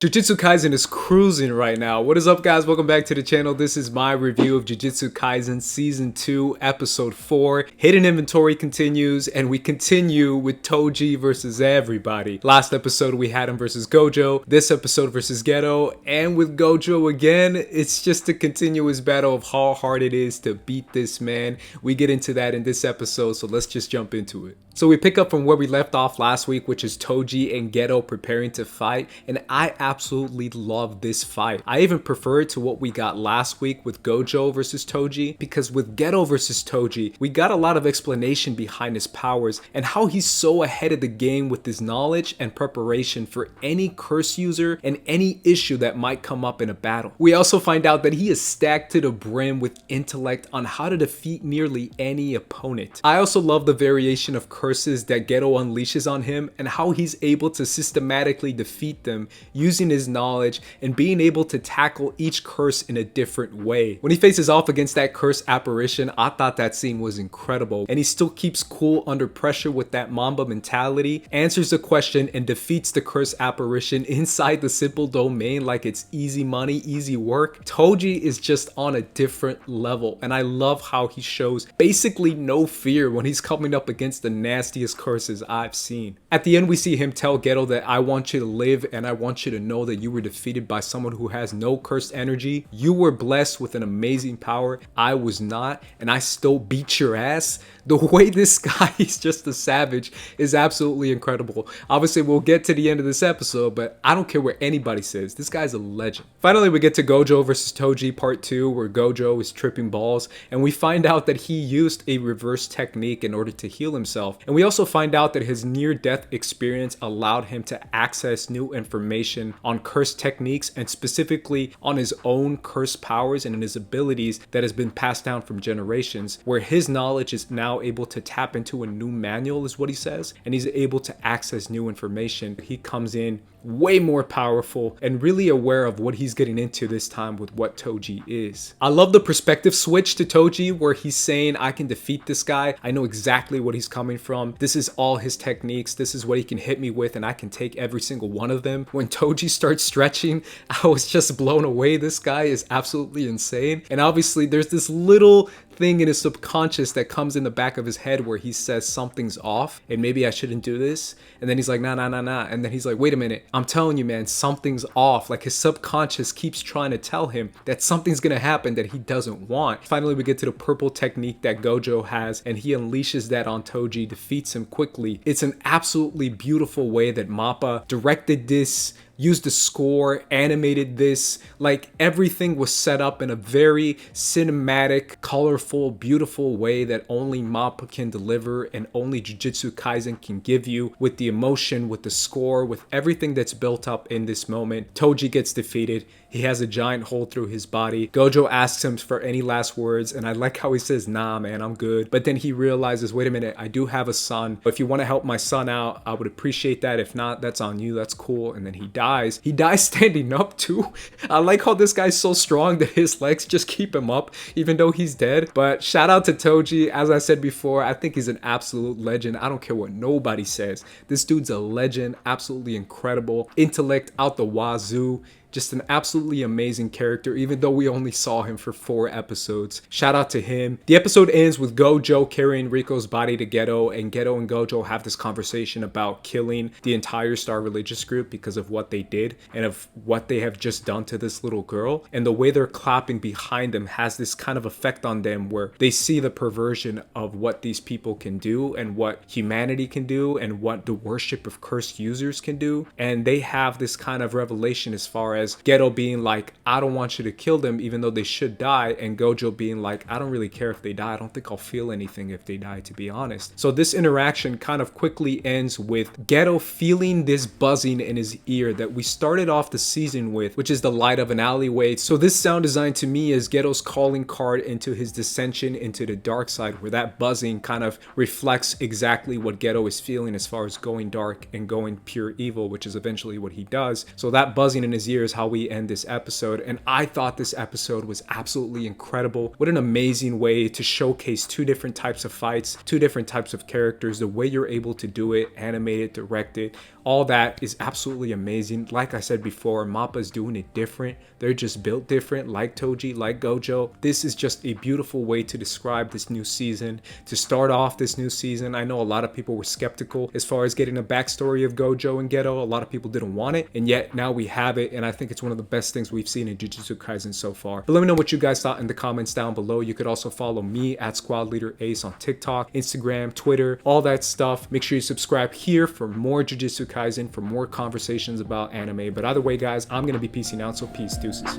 Jujutsu Kaisen is cruising right now. What is up, guys? Welcome back to the channel. This is my review of Jujutsu Kaisen Season 2, Episode 4. Hidden Inventory continues, and we continue with Toji versus everybody. Last episode, we had him versus Gojo. This episode versus Geto. And with Gojo again, it's just a continuous battle of how hard it is to beat this man. We get into that in this episode, so let's just jump into it. So we pick up from where we left off last week, which is Toji and Geto preparing to fight, and I absolutely love this fight. I even prefer it to what we got last week with Gojo versus Toji, because with Geto versus Toji, we got a lot of explanation behind his powers and how he's so ahead of the game with his knowledge and preparation for any curse user and any issue that might come up in a battle. We also find out that he is stacked to the brim with intellect on how to defeat nearly any opponent. I also love the variation of curses that Geto unleashes on him and how he's able to systematically defeat them using his knowledge and being able to tackle each curse in a different way. When he faces off against that curse apparition, I thought that scene was incredible, and he still keeps cool under pressure with that Mamba mentality, answers the question and defeats the curse apparition inside the simple domain like it's easy money, easy work. Toji is just on a different level, and I love how he shows basically no fear when he's coming up against the nastiest curses I've seen. At the end, we see him tell Geto that I want you to live and I want you to know that you were defeated by someone who has no cursed energy. You were blessed with an amazing power. I was not, and I still beat your ass. The way this guy is just a savage is absolutely incredible. Obviously, we'll get to the end of this episode, but I don't care what anybody says. This guy's a legend. Finally, we get to Gojo versus Toji Part 2, where Gojo is tripping balls, and we find out that he used a reverse technique in order to heal himself. And we also find out that his near-death experience allowed him to access new information on curse techniques and specifically on his own curse powers and his abilities that has been passed down from generations, where his knowledge is now able to tap into a new manual, is what he says, and he's able to access new information. He comes in way more powerful and really aware of what he's getting into this time with what Toji is. I love the perspective switch to Toji where he's saying, I can defeat this guy. I know exactly what he's coming from. This is all his techniques. This is what he can hit me with, and I can take every single one of them. When Toji starts stretching, I was just blown away. This guy is absolutely insane. And obviously there's this little thing in his subconscious that comes in the back of his head where he says something's off and maybe I shouldn't do this. And then he's like, nah. And then he's like, wait a minute. I'm telling you, man, something's off. Like his subconscious keeps trying to tell him that something's gonna happen that he doesn't want. Finally, we get to the purple technique that Gojo has, and he unleashes that on Toji, defeats him quickly. It's an absolutely beautiful way that Mappa directed this, used the score, animated this. Like everything was set up in a very cinematic, colorful, beautiful way that only Mappa can deliver and only Jujutsu Kaisen can give you, with the emotion, with the score, with everything that's built up in this moment. Toji gets defeated. He has a giant hole through his body. Gojo asks him for any last words, and I like how he says, nah, man, I'm good. But then he realizes, wait a minute, I do have a son. If you want to help my son out, I would appreciate that. If not, that's on you. That's cool. And then he dies. He dies standing up too. I like how this guy's so strong that his legs just keep him up, even though he's dead. But shout out to Toji. As I said before, I think he's an absolute legend. I don't care what nobody says. This dude's a legend. Absolutely incredible. Intellect out the wazoo. Just an absolutely amazing character, even though we only saw him for 4 episodes. Shout out to him. The episode ends with Gojo carrying Riko's body to Geto, and Geto and Gojo have this conversation about killing the entire Star Religious group because of what they did and of what they have just done to this little girl. And the way they're clapping behind them has this kind of effect on them where they see the perversion of what these people can do and what humanity can do and what the worship of cursed users can do. And they have this kind of revelation as far as Geto being like, I don't want you to kill them even though they should die, and Gojo being like, I don't really care if they die. I don't think I'll feel anything if they die, to be honest. So this interaction kind of quickly ends with Geto feeling this buzzing in his ear that we started off the season with, which is the light of an alleyway. So this sound design to me is Geto's calling card into his descension into the dark side, where that buzzing kind of reflects exactly what Geto is feeling as far as going dark and going pure evil, which is eventually what he does. So that buzzing in his ears here's how we end this episode. And I thought this episode was absolutely incredible. What an amazing way to showcase two different types of fights, two different types of characters, the way you're able to do it, animate it, direct it, all that is absolutely amazing. Like I said before, Mappa's doing it different. They're just built different, like Toji, like Gojo. This is just a beautiful way to describe this new season, to start off this new season. I know a lot of people were skeptical as far as getting a backstory of Gojo and Geto. A lot of people didn't want it, and yet now we have it, and I think it's one of the best things we've seen in Jujutsu Kaisen so far. But let me know what you guys thought in the comments down below. You could also follow me at Squad Leader Ace on TikTok, Instagram, Twitter, all that stuff. Make sure you subscribe here for more Jujutsu Kaisen, for more conversations about anime. But either way, guys, I'm gonna be peacing out, so peace, deuces.